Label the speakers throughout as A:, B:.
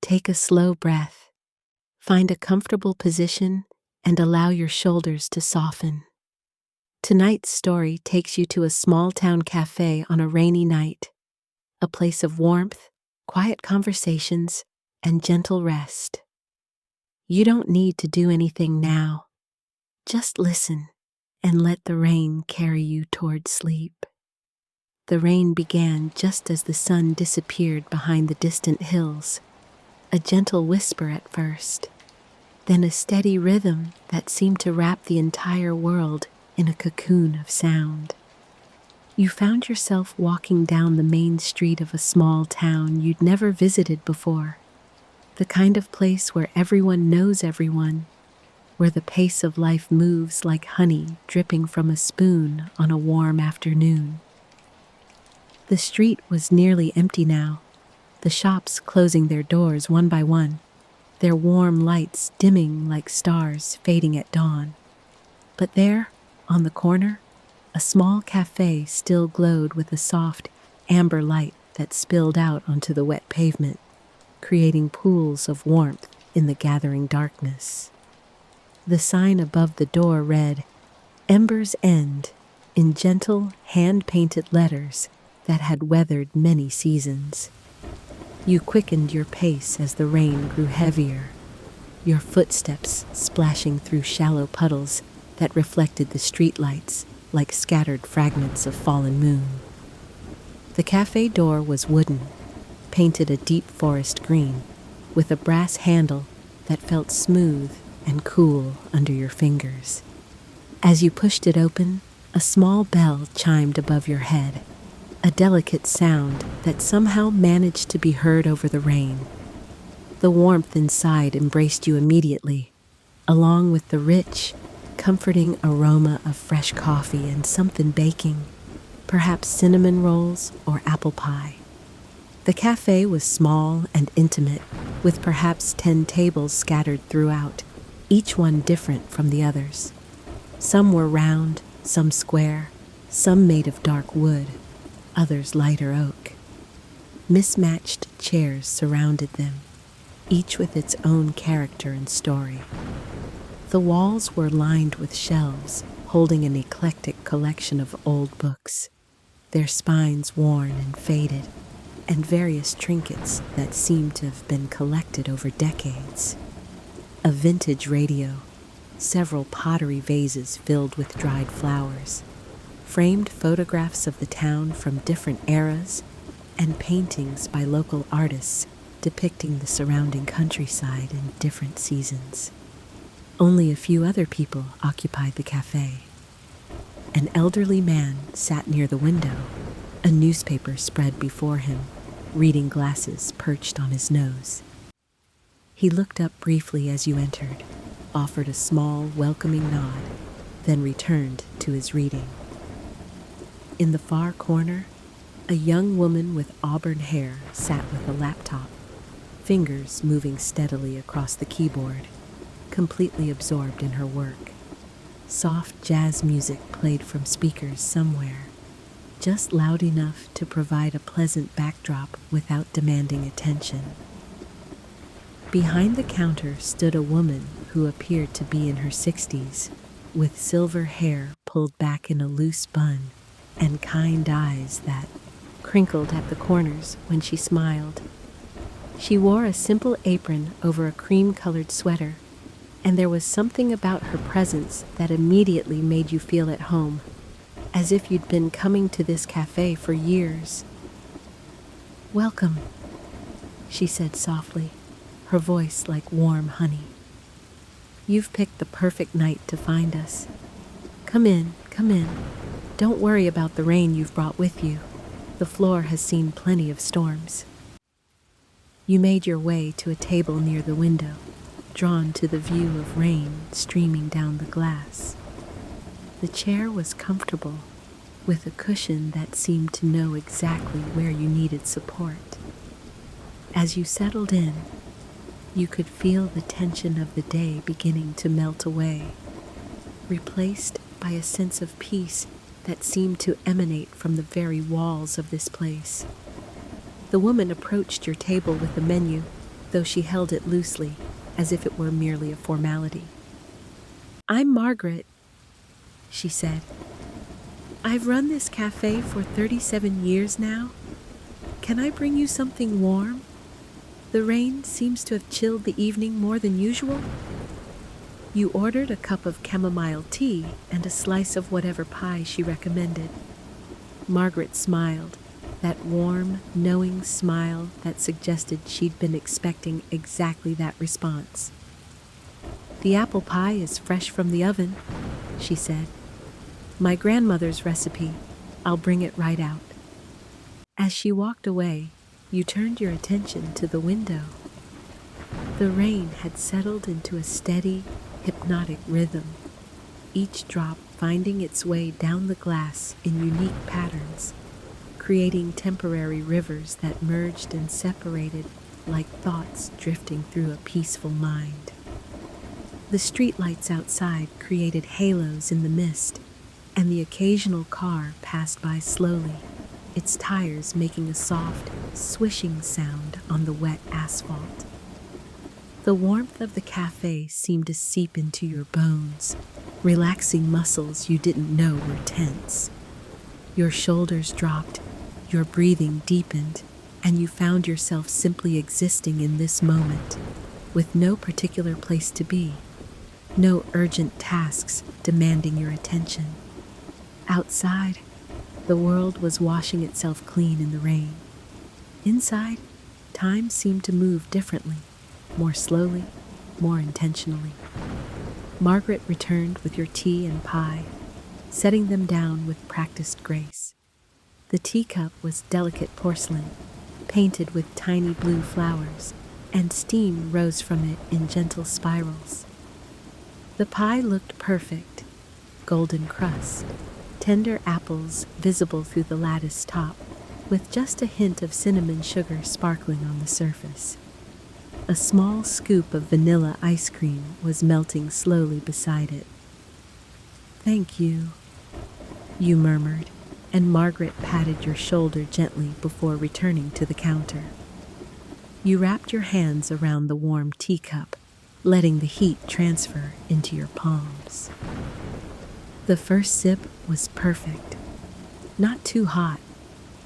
A: Take a slow breath. Find a comfortable position and allow your shoulders to soften. Tonight's story takes you to a small-town cafe on a rainy night, a place of warmth, quiet conversations, and gentle rest. You don't need to do anything now. Just listen and let the rain carry you toward sleep. The rain began just as the sun disappeared behind the distant hills, a gentle whisper at first, then a steady rhythm that seemed to wrap the entire world in a cocoon of sound. You found yourself walking down the main street of a small town you'd never visited before, the kind of place where everyone knows everyone, where the pace of life moves like honey dripping from a spoon on a warm afternoon. The street was nearly empty now, the shops closing their doors one by one, their warm lights dimming like stars fading at dawn. But there, on the corner, a small cafe still glowed with a soft, amber light that spilled out onto the wet pavement, creating pools of warmth in the gathering darkness. The sign above the door read, "Ember's End," in gentle, hand-painted letters that had weathered many seasons. You quickened your pace as the rain grew heavier, your footsteps splashing through shallow puddles that reflected the streetlights like scattered fragments of fallen moon. The cafe door was wooden, painted a deep forest green, with a brass handle that felt smooth and cool under your fingers. As you pushed it open, a small bell chimed above your head, a delicate sound that somehow managed to be heard over the rain. The warmth inside embraced you immediately, along with the rich, comforting aroma of fresh coffee and something baking, perhaps cinnamon rolls or apple pie. The cafe was small and intimate, with perhaps 10 tables scattered throughout, each one different from the others. Some were round, some square, some made of dark wood, others lighter oak. Mismatched chairs surrounded them, each with its own character and story. The walls were lined with shelves holding an eclectic collection of old books, their spines worn and faded, and various trinkets that seemed to have been collected over decades. A vintage radio, several pottery vases filled with dried flowers, framed photographs of the town from different eras, and paintings by local artists depicting the surrounding countryside in different seasons. Only a few other people occupied the cafe. An elderly man sat near the window, a newspaper spread before him, reading glasses perched on his nose. He looked up briefly as you entered, offered a small, welcoming nod, then returned to his reading. In the far corner, a young woman with auburn hair sat with a laptop, fingers moving steadily across the keyboard, completely absorbed in her work. Soft jazz music played from speakers somewhere, just loud enough to provide a pleasant backdrop without demanding attention. Behind the counter stood a woman who appeared to be in her 60s, with silver hair pulled back in a loose bun and kind eyes that crinkled at the corners when she smiled. She wore a simple apron over a cream-colored sweater, and there was something about her presence that immediately made you feel at home, as if you'd been coming to this cafe for years. "Welcome," she said softly, her voice like warm honey. "You've picked the perfect night to find us. Come in, come in. Don't worry about the rain you've brought with you. The floor has seen plenty of storms." You made your way to a table near the window, drawn to the view of rain streaming down the glass. The chair was comfortable, with a cushion that seemed to know exactly where you needed support. As you settled in, you could feel the tension of the day beginning to melt away, replaced by a sense of peace that seemed to emanate from the very walls of this place. The woman approached your table with a menu, though she held it loosely, as if it were merely a formality. "I'm Margaret," she said. "I've run this cafe for 37 years now. Can I bring you something warm? The rain seems to have chilled the evening more than usual." You ordered a cup of chamomile tea and a slice of whatever pie she recommended. Margaret smiled, that warm, knowing smile that suggested she'd been expecting exactly that response. "The apple pie is fresh from the oven," she said. "My grandmother's recipe. I'll bring it right out." As she walked away, you turned your attention to the window. The rain had settled into a steady, hypnotic rhythm, each drop finding its way down the glass in unique patterns, creating temporary rivers that merged and separated like thoughts drifting through a peaceful mind. The streetlights outside created halos in the mist, and the occasional car passed by slowly, its tires making a soft, swishing sound on the wet asphalt. The warmth of the cafe seemed to seep into your bones, relaxing muscles you didn't know were tense. Your shoulders dropped, your breathing deepened, and you found yourself simply existing in this moment, with no particular place to be, no urgent tasks demanding your attention. Outside, the world was washing itself clean in the rain. Inside, time seemed to move differently, more slowly, more intentionally. Margaret returned with your tea and pie, setting them down with practiced grace. The teacup was delicate porcelain, painted with tiny blue flowers, and steam rose from it in gentle spirals. The pie looked perfect, golden crust, tender apples visible through the lattice top, with just a hint of cinnamon sugar sparkling on the surface. A small scoop of vanilla ice cream was melting slowly beside it. "Thank you," you murmured, and Margaret patted your shoulder gently before returning to the counter. You wrapped your hands around the warm teacup, letting the heat transfer into your palms. The first sip was perfect, not too hot,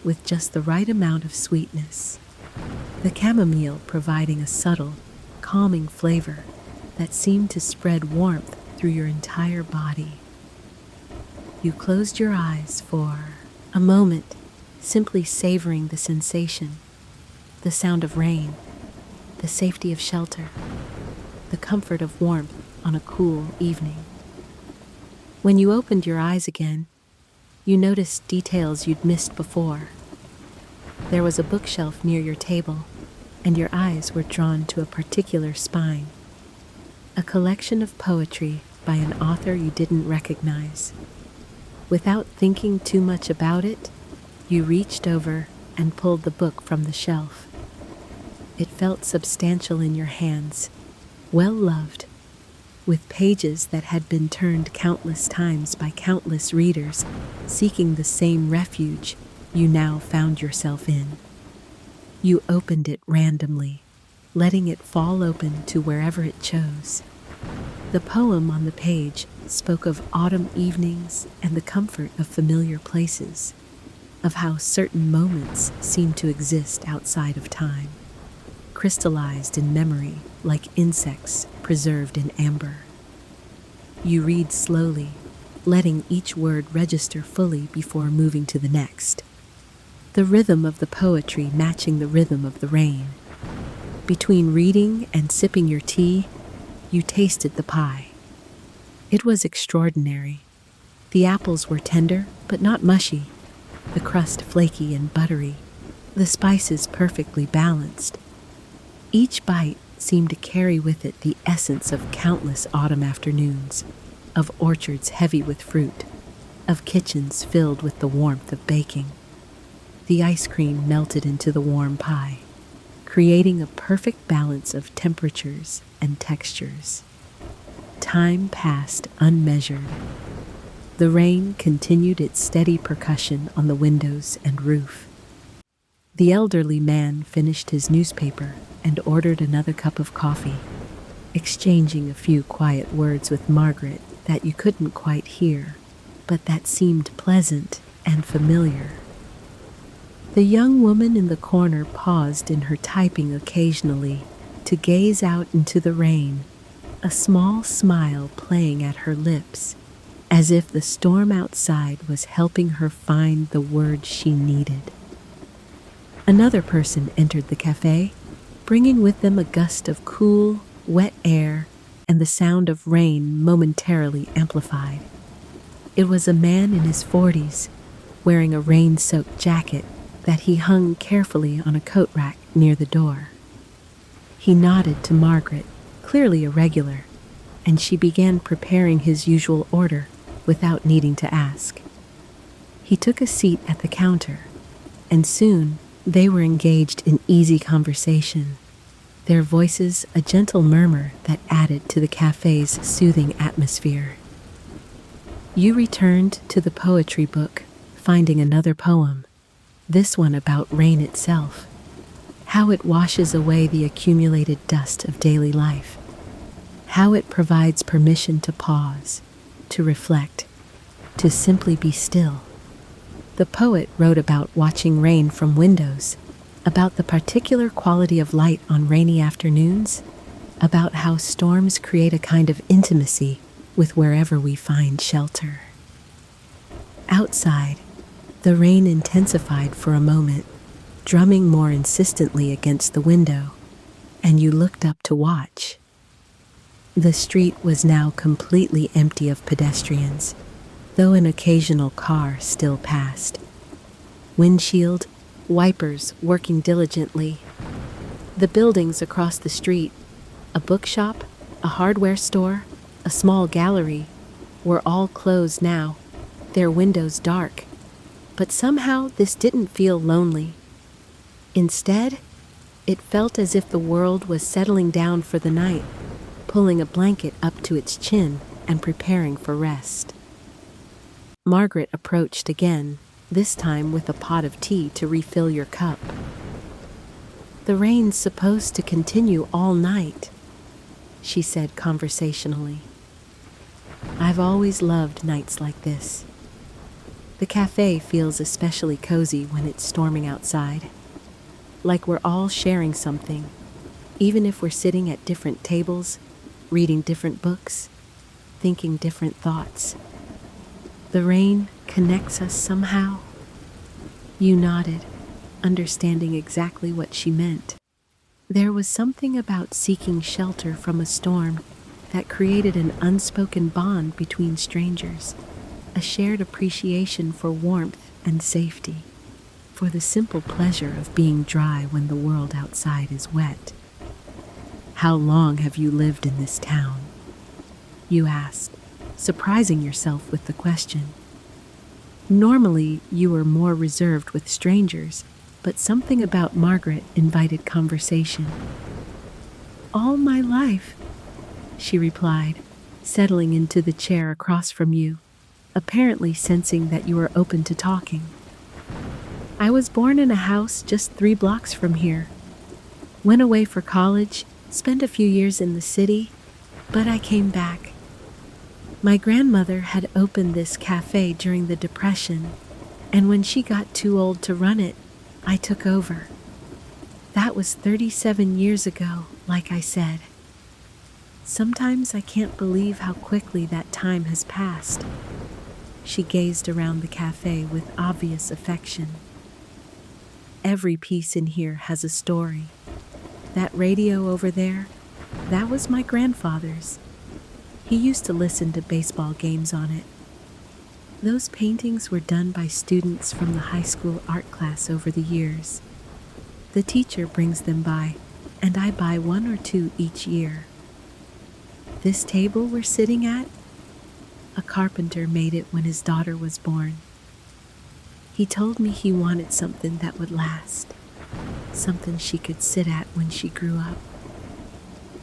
A: with just the right amount of sweetness. The chamomile providing a subtle, calming flavor that seemed to spread warmth through your entire body. You closed your eyes for a moment, simply savoring the sensation, the sound of rain, the safety of shelter, the comfort of warmth on a cool evening. When you opened your eyes again, you noticed details you'd missed before. There was a bookshelf near your table, and your eyes were drawn to a particular spine. A collection of poetry by an author you didn't recognize. Without thinking too much about it, you reached over and pulled the book from the shelf. It felt substantial in your hands, well loved, with pages that had been turned countless times by countless readers seeking the same refuge you now found yourself in. You opened it randomly, letting it fall open to wherever it chose. The poem on the page spoke of autumn evenings and the comfort of familiar places, of how certain moments seem to exist outside of time, crystallized in memory like insects preserved in amber. You read slowly, letting each word register fully before moving to the next. The rhythm of the poetry matching the rhythm of the rain. Between reading and sipping your tea, you tasted the pie. It was extraordinary. The apples were tender, but not mushy, the crust flaky and buttery, the spices perfectly balanced. Each bite seemed to carry with it the essence of countless autumn afternoons, of orchards heavy with fruit, of kitchens filled with the warmth of baking. The ice cream melted into the warm pie, creating a perfect balance of temperatures and textures. Time passed unmeasured. The rain continued its steady percussion on the windows and roof. The elderly man finished his newspaper, and ordered another cup of coffee, exchanging a few quiet words with Margaret that you couldn't quite hear, but that seemed pleasant and familiar. The young woman in the corner paused in her typing occasionally to gaze out into the rain, a small smile playing at her lips, as if the storm outside was helping her find the words she needed. Another person entered the cafe, bringing with them a gust of cool, wet air and the sound of rain momentarily amplified. It was a man in his 40s, wearing a rain-soaked jacket that he hung carefully on a coat rack near the door. He nodded to Margaret, clearly a regular, and she began preparing his usual order without needing to ask. He took a seat at the counter, and soon they were engaged in easy conversation, their voices a gentle murmur that added to the cafe's soothing atmosphere. You returned to the poetry book, finding another poem, this one about rain itself, how it washes away the accumulated dust of daily life, how it provides permission to pause, to reflect, to simply be still. The poet wrote about watching rain from windows, about the particular quality of light on rainy afternoons, about how storms create a kind of intimacy with wherever we find shelter. Outside, the rain intensified for a moment, drumming more insistently against the window, and you looked up to watch. The street was now completely empty of pedestrians, though an occasional car still passed. Windshield, wipers working diligently. The buildings across the street, a bookshop, a hardware store, a small gallery, were all closed now, their windows dark. But somehow this didn't feel lonely. Instead, it felt as if the world was settling down for the night, pulling a blanket up to its chin and preparing for rest. Margaret approached again, this time with a pot of tea to refill your cup. "The rain's supposed to continue all night," she said conversationally. "I've always loved nights like this. The cafe feels especially cozy when it's storming outside, like we're all sharing something, even if we're sitting at different tables, reading different books, thinking different thoughts. The rain connects us somehow." You nodded, understanding exactly what she meant. There was something about seeking shelter from a storm that created an unspoken bond between strangers, a shared appreciation for warmth and safety, for the simple pleasure of being dry when the world outside is wet. "How long have you lived in this town?" you asked, surprising yourself with the question. Normally, you were more reserved with strangers, but something about Margaret invited conversation. "All my life," she replied, settling into the chair across from you, apparently sensing that you were open to talking. "I was born in a house just 3 blocks from here. Went away for college, spent a few years in the city, but I came back. My grandmother had opened this cafe during the Depression, and when she got too old to run it, I took over. That was 37 years ago, like I said. Sometimes I can't believe how quickly that time has passed." She gazed around the cafe with obvious affection. "Every piece in here has a story. That radio over there, that was my grandfather's. He used to listen to baseball games on it. Those paintings were done by students from the high school art class over the years. The teacher brings them by, and I buy 1 or 2 each year. This table we're sitting at, a carpenter made it when his daughter was born. He told me he wanted something that would last, something she could sit at when she grew up.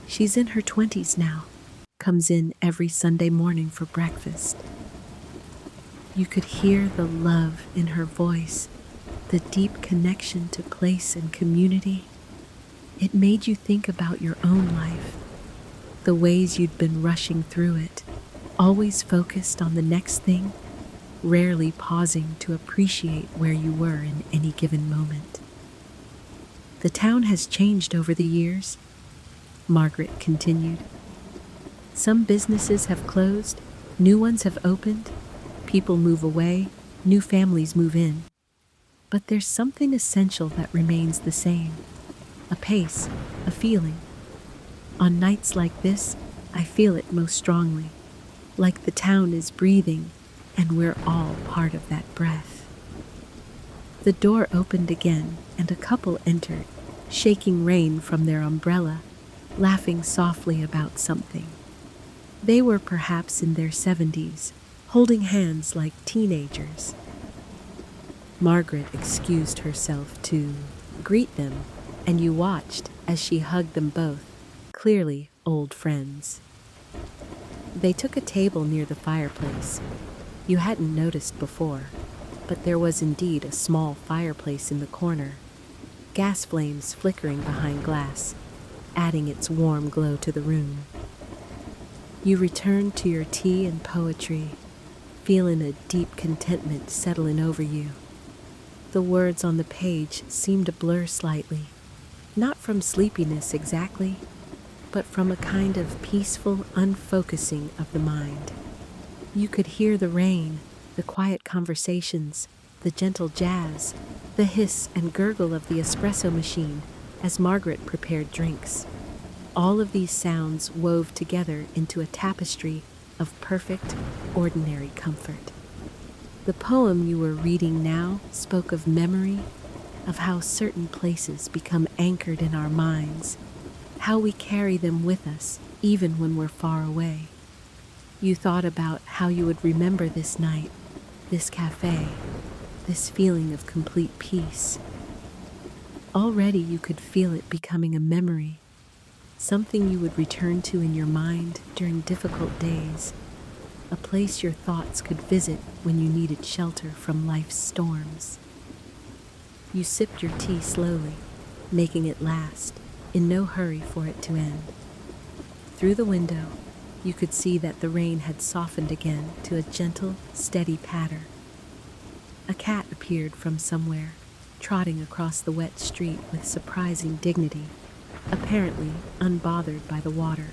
A: She's in her 20s now, comes in every Sunday morning for breakfast. You could hear the love in her voice, the deep connection to place and community. It made you think about your own life, the ways you'd been rushing through it, always focused on the next thing, rarely pausing to appreciate where you were in any given moment. The town has changed over the years, Margaret continued. Some businesses have closed, new ones have opened, people move away, new families move in. But there's something essential that remains the same. A pace, a feeling. On nights like this, I feel it most strongly, like the town is breathing and we're all part of that breath. The door opened again and a couple entered, shaking rain from their umbrella, laughing softly about something. They were perhaps in their 70s, holding hands like teenagers. Margaret excused herself to greet them, and you watched as she hugged them both, clearly old friends. They took a table near the fireplace. You hadn't noticed before, but there was indeed a small fireplace in the corner, gas flames flickering behind glass, adding its warm glow to the room. You returned to your tea and poetry, feeling a deep contentment settling over you. The words on the page seemed to blur slightly, not from sleepiness exactly, but from a kind of peaceful unfocusing of the mind. You could hear the rain, the quiet conversations, the gentle jazz, the hiss and gurgle of the espresso machine as Margaret prepared drinks. All of these sounds wove together into a tapestry of perfect, ordinary comfort. The poem you were reading now spoke of memory, of how certain places become anchored in our minds, how we carry them with us even when we're far away. You thought about how you would remember this night, this cafe, this feeling of complete peace. Already you could feel it becoming a memory, something you would return to in your mind during difficult days, a place your thoughts could visit when you needed shelter from life's storms. You sipped your tea slowly, making it last, in no hurry for it to end. Through the window, you could see that the rain had softened again to a gentle, steady patter. A cat appeared from somewhere, trotting across the wet street with surprising dignity, apparently unbothered by the water.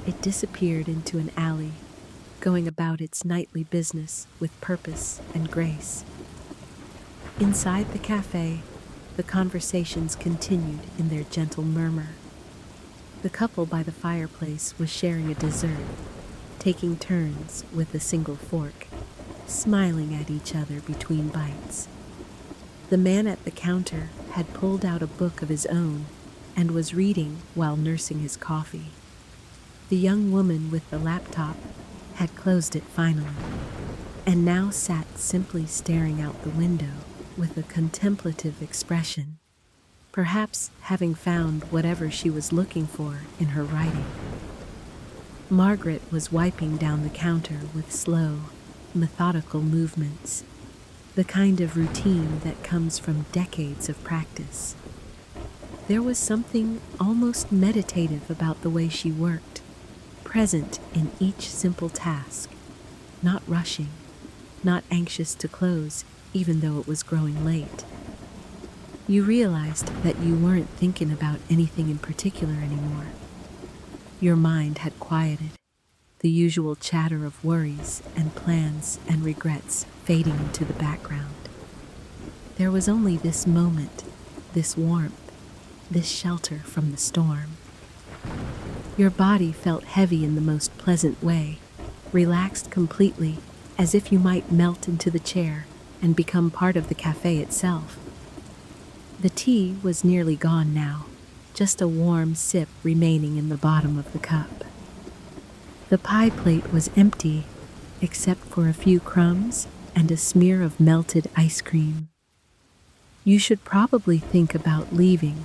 A: It disappeared into an alley, going about its nightly business with purpose and grace. Inside the cafe, the conversations continued in their gentle murmur. The couple by the fireplace was sharing a dessert, taking turns with a single fork, smiling at each other between bites. The man at the counter had pulled out a book of his own and was reading while nursing his coffee. The young woman with the laptop had closed it finally, and now sat simply staring out the window with a contemplative expression, perhaps having found whatever she was looking for in her writing. Margaret was wiping down the counter with slow, methodical movements, the kind of routine that comes from decades of practice. There was something almost meditative about the way she worked, present in each simple task, not rushing, not anxious to close even though it was growing late. You realized that you weren't thinking about anything in particular anymore. Your mind had quieted, the usual chatter of worries and plans and regrets fading into the background. There was only this moment, this warmth, this shelter from the storm. Your body felt heavy in the most pleasant way, relaxed completely, as if you might melt into the chair and become part of the cafe itself. The tea was nearly gone now, just a warm sip remaining in the bottom of the cup. The pie plate was empty, except for a few crumbs and a smear of melted ice cream. You should probably think about leaving,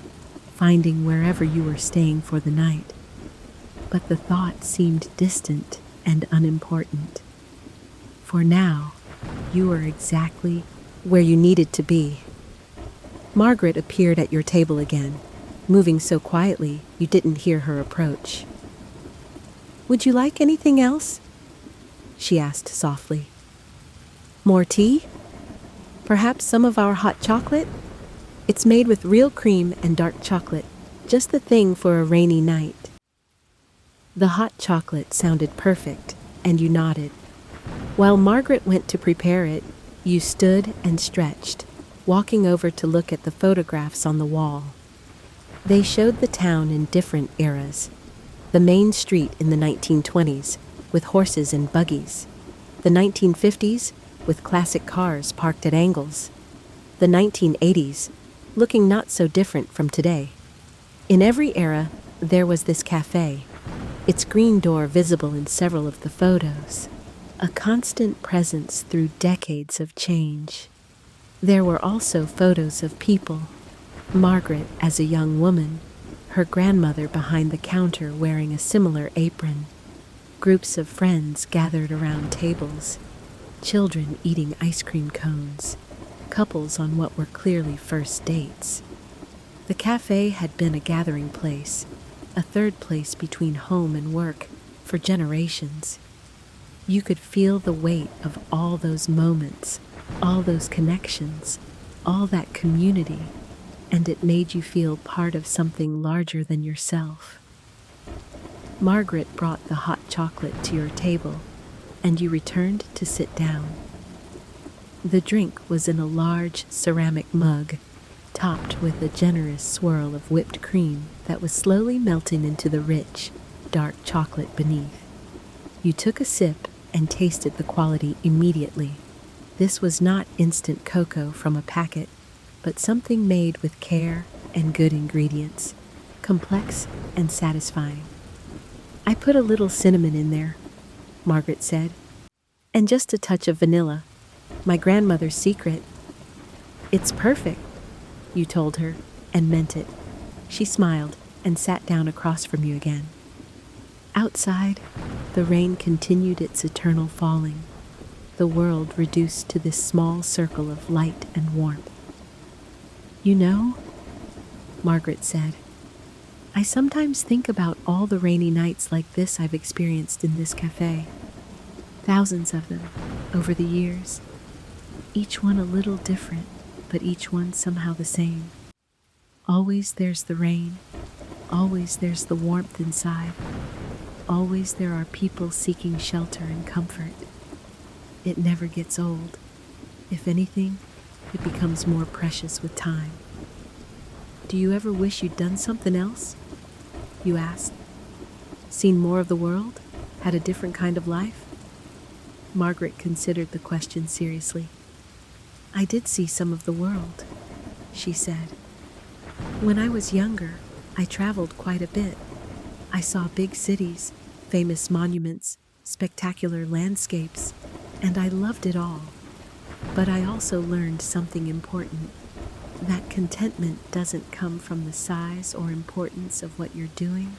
A: finding wherever you were staying for the night. But the thought seemed distant and unimportant. For now, you were exactly where you needed to be. Margaret appeared at your table again, moving so quietly you didn't hear her approach. "Would you like anything else?" she asked softly. "More tea? Perhaps some of our hot chocolate? It's made with real cream and dark chocolate, just the thing for a rainy night." The hot chocolate sounded perfect, and you nodded. While Margaret went to prepare it, you stood and stretched, walking over to look at the photographs on the wall. They showed the town in different eras. The main street in the 1920s, with horses and buggies. The 1950s, with classic cars parked at angles. The 1980s, looking not so different from today. In every era, there was this cafe, its green door visible in several of the photos, a constant presence through decades of change. There were also photos of people, Margaret as a young woman, her grandmother behind the counter wearing a similar apron, groups of friends gathered around tables, children eating ice cream cones, couples on what were clearly first dates. The cafe had been a gathering place, a third place between home and work for generations. You could feel the weight of all those moments, all those connections, all that community, and it made you feel part of something larger than yourself. Margaret brought the hot chocolate to your table, and you returned to sit down. The drink was in a large ceramic mug, topped with a generous swirl of whipped cream that was slowly melting into the rich, dark chocolate beneath. You took a sip and tasted the quality immediately. This was not instant cocoa from a packet, but something made with care and good ingredients, complex and satisfying. "I put a little cinnamon in there," Margaret said, "and just a touch of vanilla, my grandmother's secret." "It's perfect," you told her, and meant it. She smiled and sat down across from you again. Outside, the rain continued its eternal falling, the world reduced to this small circle of light and warmth. "You know," Margaret said, "I sometimes think about all the rainy nights like this I've experienced in this cafe. Thousands of them over the years, each one a little different, but each one somehow the same. Always there's the rain, always there's the warmth inside, always there are people seeking shelter and comfort. It never gets old. If anything, it becomes more precious with time." "Do you ever wish you'd done something else?" you asked. "Seen more of the world? Had a different kind of life?" Margaret considered the question seriously. "I did see some of the world," she said. "When I was younger, I traveled quite a bit. I saw big cities, famous monuments, spectacular landscapes, and I loved it all. But I also learned something important, that contentment doesn't come from the size or importance of what you're doing,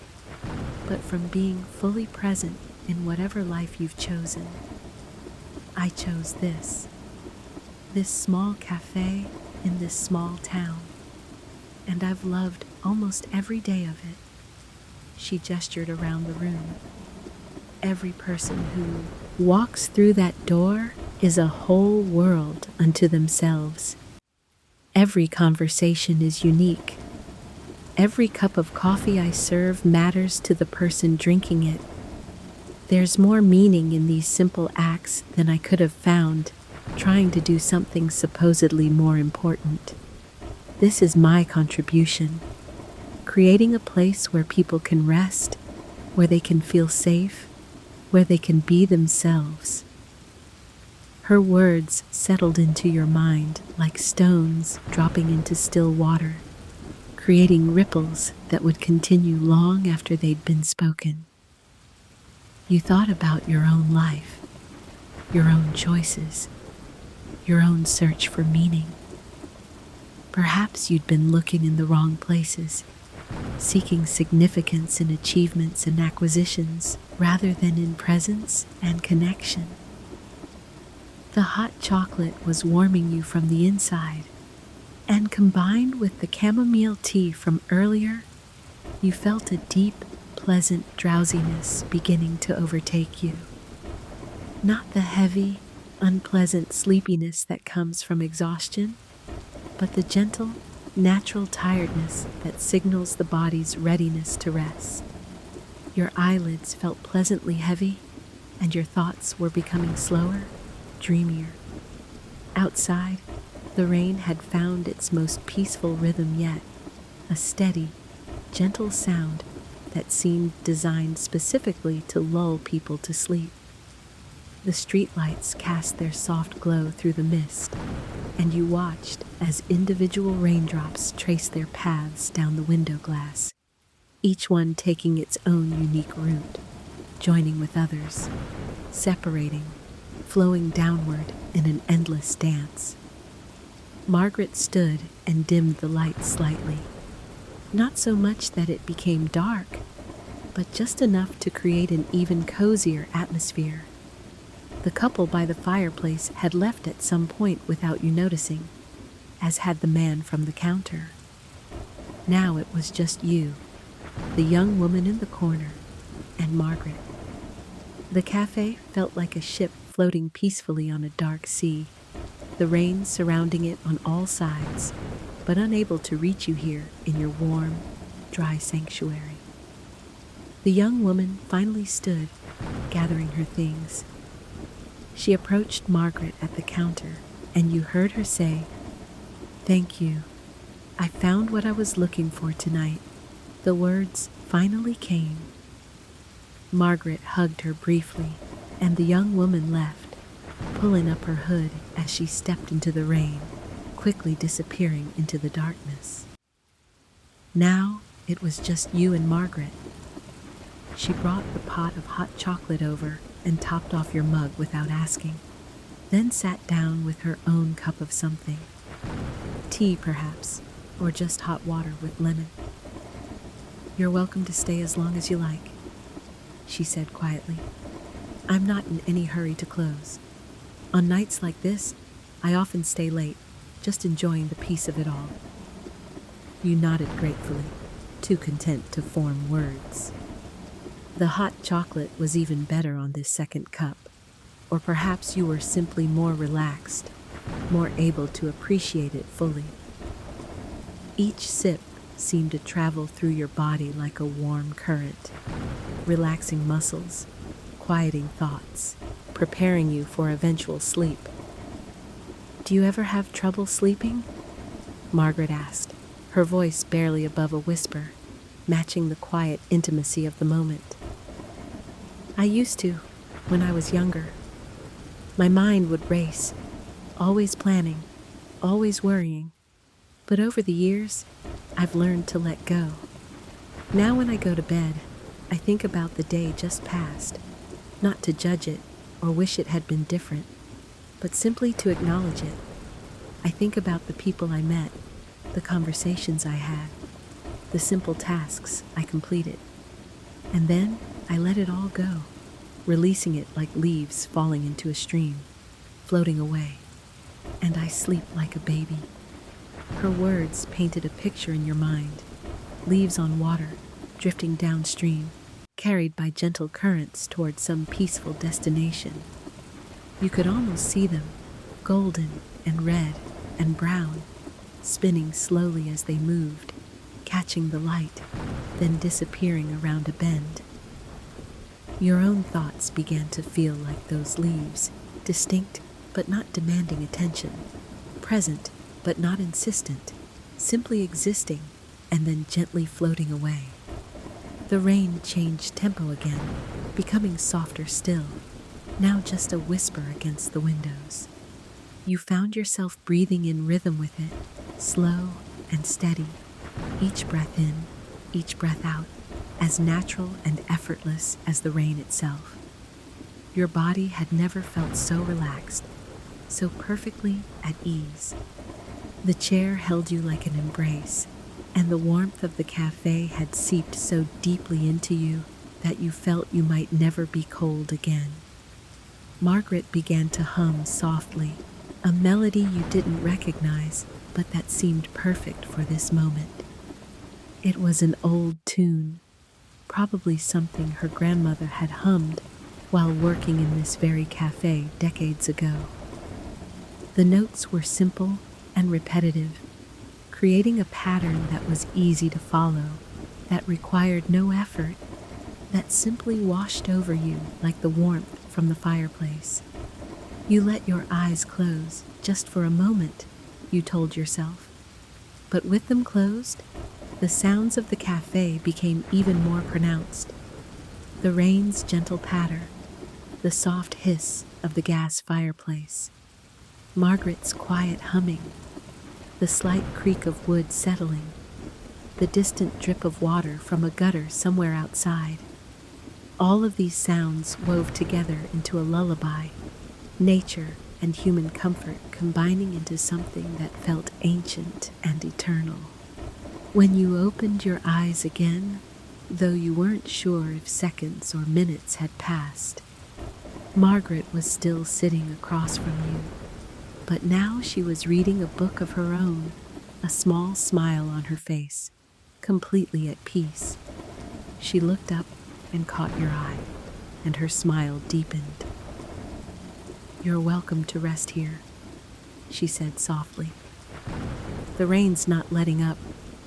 A: but from being fully present in whatever life you've chosen. I chose this small cafe in this small town, and I've loved almost every day of it." She gestured around the room. "Every person who walks through that door is a whole world unto themselves. Every conversation is unique. Every cup of coffee I serve matters to the person drinking it. There's more meaning in these simple acts than I could have found trying to do something supposedly more important. This is my contribution, creating a place where people can rest, where they can feel safe, where they can be themselves." Her words settled into your mind like stones dropping into still water, creating ripples that would continue long after they'd been spoken. You thought about your own life, your own choices, your own search for meaning. Perhaps you'd been looking in the wrong places, seeking significance in achievements and acquisitions rather than in presence and connection. The hot chocolate was warming you from the inside, And combined with the chamomile tea from earlier, you felt a deep, pleasant drowsiness beginning to overtake you. Not the heavy, unpleasant sleepiness that comes from exhaustion, but the gentle, natural tiredness that signals the body's readiness to rest. Your eyelids felt pleasantly heavy, and your thoughts were becoming slower, dreamier. Outside, the rain had found its most peaceful rhythm yet, a steady, gentle sound that seemed designed specifically to lull people to sleep. The streetlights cast their soft glow through the mist, and you watched as individual raindrops traced their paths down the window glass, each one taking its own unique route, joining with others, separating, flowing downward in an endless dance. Margaret stood and dimmed the light slightly, not so much that it became dark, but just enough to create an even cozier atmosphere. The couple by the fireplace had left at some point without you noticing, as had the man from the counter. Now it was just you, the young woman in the corner, and Margaret. The cafe felt like a ship floating peacefully on a dark sea, the rain surrounding it on all sides, but unable to reach you here in your warm, dry sanctuary. The young woman finally stood, gathering her things. She approached Margaret at the counter, and you heard her say, "Thank you. I found what I was looking for tonight." The words finally came. Margaret hugged her briefly, and the young woman left, pulling up her hood as she stepped into the rain, quickly disappearing into the darkness. Now it was just you and Margaret. She brought the pot of hot chocolate over and topped off your mug without asking, then sat down with her own cup of something. Tea, perhaps, or just hot water with lemon. "You're welcome to stay as long as you like," she said quietly. "I'm not in any hurry to close. On nights like this, I often stay late, just enjoying the peace of it all." You nodded gratefully, too content to form words. The hot chocolate was even better on this second cup, or perhaps you were simply more relaxed, more able to appreciate it fully. Each sip seemed to travel through your body like a warm current, relaxing muscles, quieting thoughts, preparing you for eventual sleep. "Do you ever have trouble sleeping?" Margaret asked, her voice barely above a whisper, matching the quiet intimacy of the moment. "I used to, when I was younger. My mind would race, always planning, always worrying. But over the years, I've learned to let go. Now when I go to bed, I think about the day just past, not to judge it or wish it had been different, but simply to acknowledge it. I think about the people I met, the conversations I had, the simple tasks I completed. And then I let it all go, releasing it like leaves falling into a stream, floating away. And I sleep like a baby." Her words painted a picture in your mind, leaves on water, drifting downstream, carried by gentle currents toward some peaceful destination. You could almost see them, golden and red and brown, spinning slowly as they moved, catching the light, then disappearing around a bend. Your own thoughts began to feel like those leaves, distinct but not demanding attention, present but not insistent, simply existing and then gently floating away. The rain changed tempo again, becoming softer still, now just a whisper against the windows. You found yourself breathing in rhythm with it, slow and steady, each breath in, each breath out, as natural and effortless as the rain itself. Your body had never felt so relaxed, so perfectly at ease. The chair held you like an embrace, and the warmth of the cafe had seeped so deeply into you that you felt you might never be cold again. Margaret began to hum softly, a melody you didn't recognize, but that seemed perfect for this moment. It was an old tune, probably something her grandmother had hummed while working in this very cafe decades ago. The notes were simple and repetitive, creating a pattern that was easy to follow, that required no effort, that simply washed over you like the warmth from the fireplace. You let your eyes close just for a moment, you told yourself. But with them closed, the sounds of the cafe became even more pronounced. The rain's gentle patter, the soft hiss of the gas fireplace, Margaret's quiet humming, the slight creak of wood settling, the distant drip of water from a gutter somewhere outside. All of these sounds wove together into a lullaby, nature and human comfort combining into something that felt ancient and eternal. When you opened your eyes again, though you weren't sure if seconds or minutes had passed, Margaret was still sitting across from you, but now she was reading a book of her own, a small smile on her face, completely at peace. She looked up and caught your eye, and her smile deepened. "You're welcome to rest here," she said softly. "The rain's not letting up,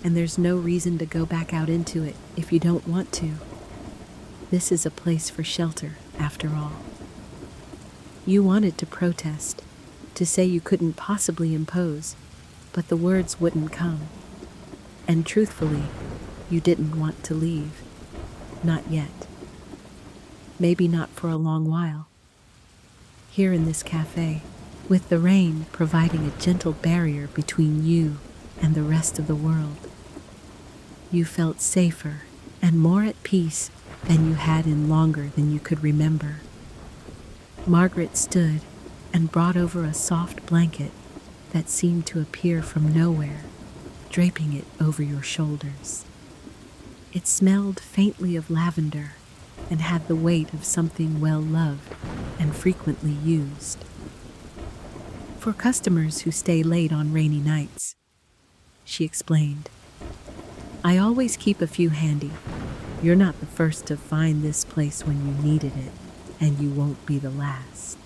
A: and there's no reason to go back out into it if you don't want to. This is a place for shelter, after all." You wanted to protest, to say you couldn't possibly impose, but the words wouldn't come. And truthfully, you didn't want to leave. Not yet. Maybe not for a long while. Here in this cafe, with the rain providing a gentle barrier between you and the rest of the world, you felt safer and more at peace than you had in longer than you could remember. Margaret stood and brought over a soft blanket that seemed to appear from nowhere, draping it over your shoulders. It smelled faintly of lavender and had the weight of something well loved and frequently used. "For customers who stay late on rainy nights," she explained. "I always keep a few handy. You're not the first to find this place when you needed it, and you won't be the last."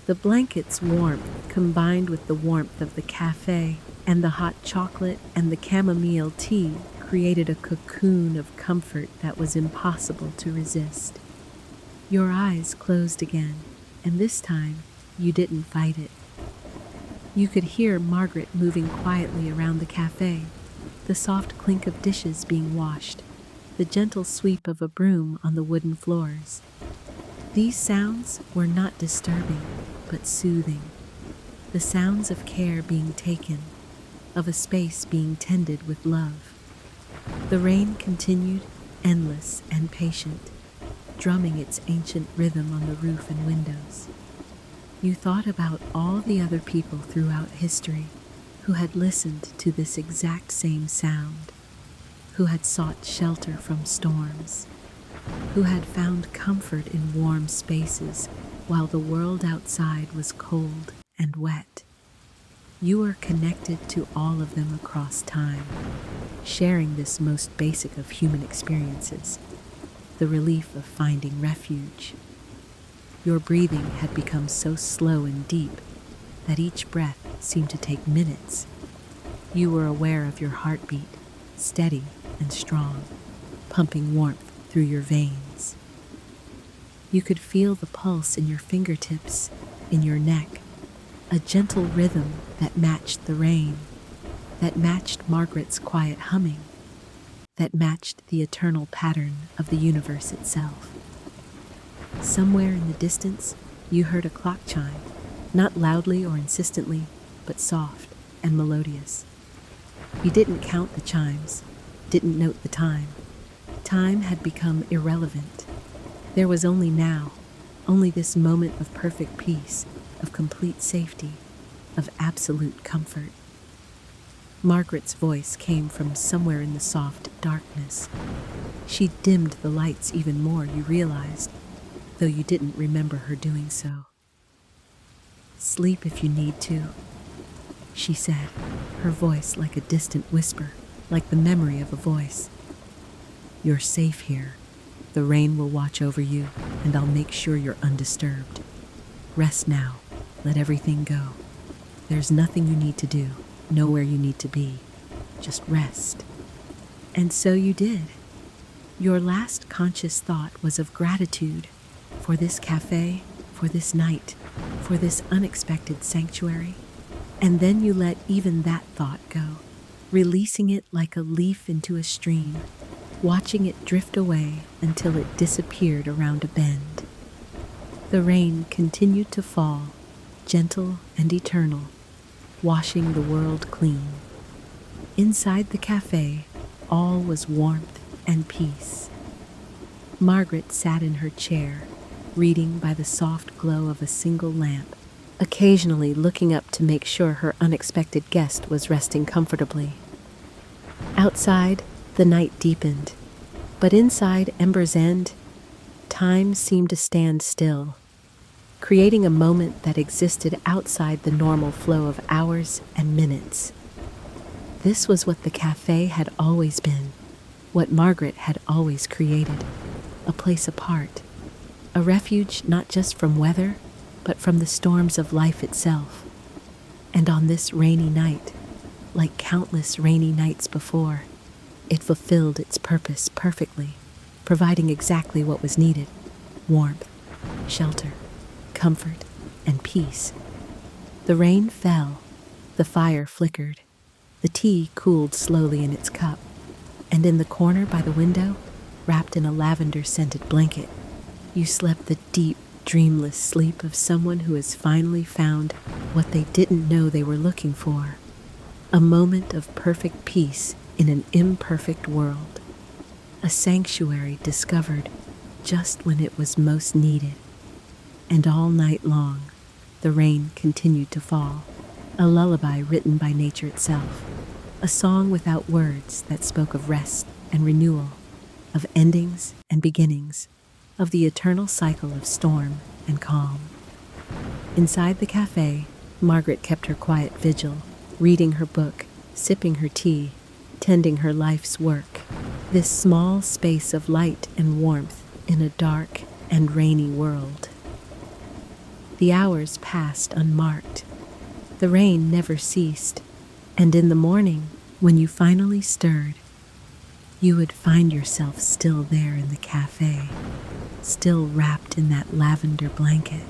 A: The blanket's warmth, combined with the warmth of the cafe and the hot chocolate and the chamomile tea, created a cocoon of comfort that was impossible to resist. Your eyes closed again, and this time you didn't fight it. You could hear Margaret moving quietly around the cafe, the soft clink of dishes being washed, the gentle sweep of a broom on the wooden floors. These sounds were not disturbing, but soothing. The sounds of care being taken, of a space being tended with love. The rain continued, endless and patient, drumming its ancient rhythm on the roof and windows. You thought about all the other people throughout history who had listened to this exact same sound, who had sought shelter from storms, who had found comfort in warm spaces while the world outside was cold and wet. You are connected to all of them across time, sharing this most basic of human experiences, the relief of finding refuge. Your breathing had become so slow and deep that each breath seemed to take minutes. You were aware of your heartbeat, steady and strong, pumping warmth through your veins. You could feel the pulse in your fingertips, in your neck, a gentle rhythm that matched the rain, that matched Margaret's quiet humming, that matched the eternal pattern of the universe itself. Somewhere in the distance, you heard a clock chime, not loudly or insistently, but soft and melodious. You didn't count the chimes, didn't note the time. Time had become irrelevant. There was only now, only this moment of perfect peace, of complete safety, of absolute comfort. Margaret's voice came from somewhere in the soft darkness. She dimmed the lights even more, you realized, though you didn't remember her doing so. "Sleep if you need to. she said, her voice like a distant whisper, like the memory of a voice. "You're safe here. The rain will watch over you, and I'll make sure you're undisturbed. Rest now. Let everything go. There's nothing you need to do, nowhere you need to be. Just rest." And so you did. Your last conscious thought was of gratitude for this cafe, for this night, for this unexpected sanctuary. And then you let even that thought go, releasing it like a leaf into a stream, watching it drift away until it disappeared around a bend. The rain continued to fall, gentle and eternal, washing the world clean. Inside the cafe, all was warmth and peace. Margaret sat in her chair, reading by the soft glow of a single lamp, occasionally looking up to make sure her unexpected guest was resting comfortably. Outside, the night deepened, but inside Ember's End, time seemed to stand still, creating a moment that existed outside the normal flow of hours and minutes. This was what the cafe had always been, what Margaret had always created, a place apart, a refuge not just from weather, but from the storms of life itself. And on this rainy night, like countless rainy nights before, it fulfilled its purpose perfectly, providing exactly what was needed: warmth, shelter, comfort, and peace. The rain fell, the fire flickered, the tea cooled slowly in its cup, and in the corner by the window, wrapped in a lavender-scented blanket, you slept the deep, dreamless sleep of someone who has finally found what they didn't know they were looking for: a moment of perfect peace in an imperfect world, a sanctuary discovered just when it was most needed. And all night long, the rain continued to fall, a lullaby written by nature itself, a song without words that spoke of rest and renewal, of endings and beginnings, of the eternal cycle of storm and calm. Inside the cafe, Margaret kept her quiet vigil, reading her book, sipping her tea, tending her life's work, this small space of light and warmth in a dark and rainy world. The hours passed unmarked. The rain never ceased, and in the morning, when you finally stirred, you would find yourself still there in the cafe, still wrapped in that lavender blanket,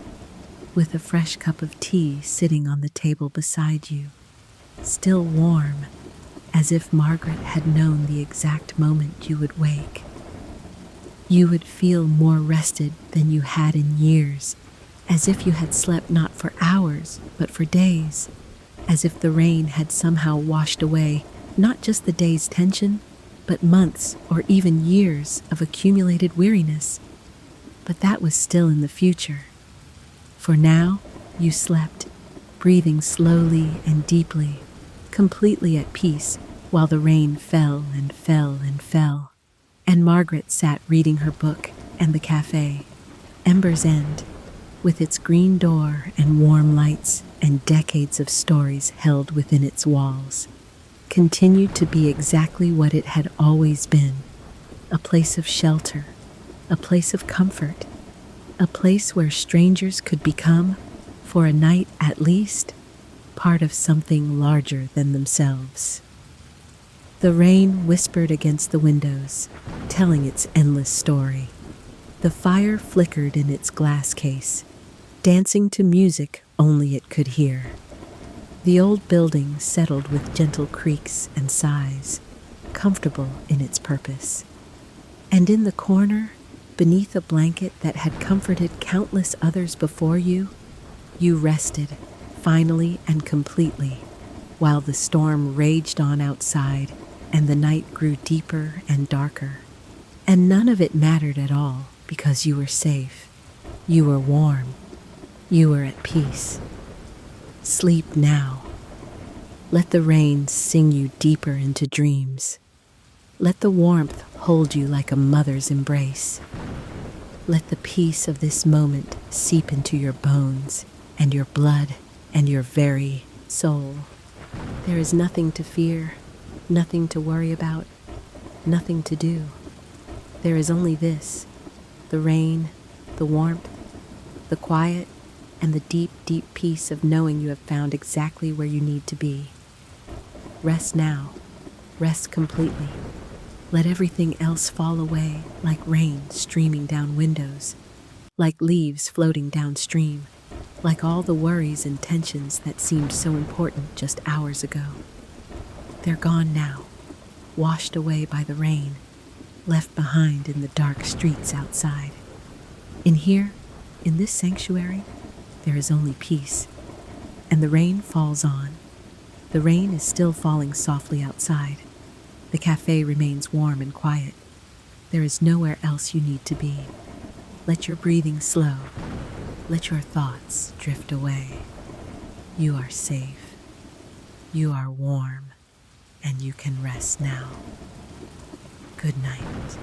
A: with a fresh cup of tea sitting on the table beside you, still warm, as if Margaret had known the exact moment you would wake. You would feel more rested than you had in years, as if you had slept not for hours, but for days, as if the rain had somehow washed away not just the day's tension, but months or even years of accumulated weariness. But that was still in the future. For now, you slept, breathing slowly and deeply, completely at peace, while the rain fell and fell and fell, and Margaret sat reading her book, and the cafe, Ember's End, with its green door and warm lights and decades of stories held within its walls, continued to be exactly what it had always been: a place of shelter, a place of comfort, a place where strangers could become, for a night at least, part of something larger than themselves. The rain whispered against the windows, telling its endless story. The fire flickered in its glass case, dancing to music only it could hear. The old building settled with gentle creaks and sighs, comfortable in its purpose. And in the corner, beneath a blanket that had comforted countless others before you, you rested, finally and completely, while the storm raged on outside and the night grew deeper and darker. And none of it mattered at all, because you were safe, you were warm, you were at peace. Sleep now. Let the rain sing you deeper into dreams. Let the warmth hold you like a mother's embrace. Let the peace of this moment seep into your bones and your blood and your very soul. There is nothing to fear, nothing to worry about, nothing to do. There is only this: the rain, the warmth, the quiet, and the deep, deep peace of knowing you have found exactly where you need to be. Rest now. Rest completely. Let everything else fall away like rain streaming down windows, like leaves floating downstream, like all the worries and tensions that seemed so important just hours ago. They're gone now, washed away by the rain, left behind in the dark streets outside. In here, in this sanctuary, there is only peace, and the rain falls on. The rain is still falling softly outside. The cafe remains warm and quiet. There is nowhere else you need to be. Let your breathing slow. Let your thoughts drift away. You are safe. You are warm, and you can rest now. Good night.